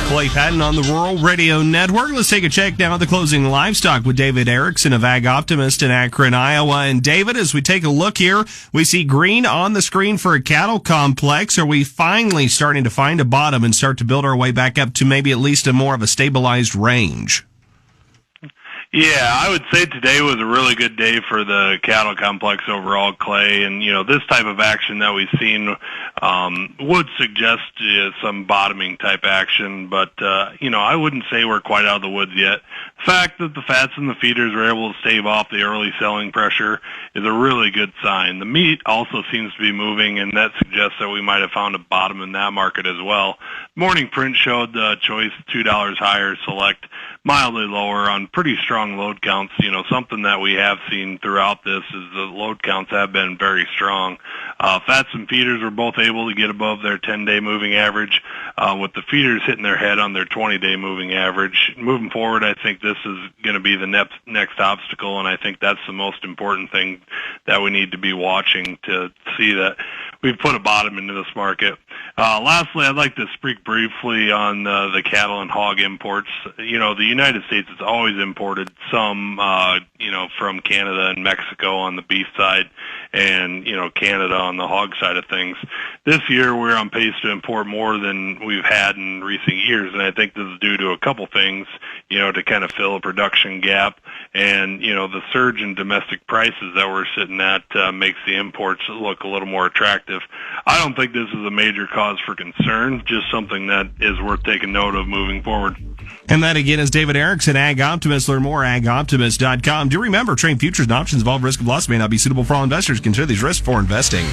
Clay Patton on the Rural Radio Network. Let's take a check now at the closing livestock with David Ericson of Ag Optimist in Akron, Iowa. And David, as we take a look here, we see green on the screen for a cattle complex. Are we finally starting to find a bottom and start to build our way back up to maybe at least a more of a stabilized range? Yeah, I would say today was a really good day for the cattle complex overall, Clay. And, this type of action that we've seen would suggest some bottoming type action. But, I wouldn't say we're quite out of the woods yet. The fact that the fats and the feeders are able to stave off the early selling pressure is a really good sign. The meat also seems to be moving, and that suggests that we might have found a bottom in that market as well. Morning print showed the choice $2 higher, select mildly lower on pretty strong load counts. Something that we have seen throughout this is the load counts have been very strong. Fats and feeders were both able to get above their 10-day moving average, with the feeders hitting their head on their 20-day moving average. Moving forward, I think this is going to be the next obstacle, and I think that's the most important thing that we need to be watching to see that we've put a bottom into this market. Lastly, I'd like to speak briefly on the cattle and hog imports. The United States has always imported some, from Canada and Mexico on the beef side and, Canada on the hog side of things. This year, we're on pace to import more than we've had in recent years, and I think this is due to a couple things, to kind of fill a production gap. And, the surge in domestic prices that we're sitting at makes the imports look a little more attractive. I don't think this is a major cause for concern, just something that is worth taking note of moving forward. And that again is David Erickson, Ag Optimist. Learn more at agoptimist.com. Do remember, trading futures and options involve risk of loss, may not be suitable for all investors. Consider these risks before investing.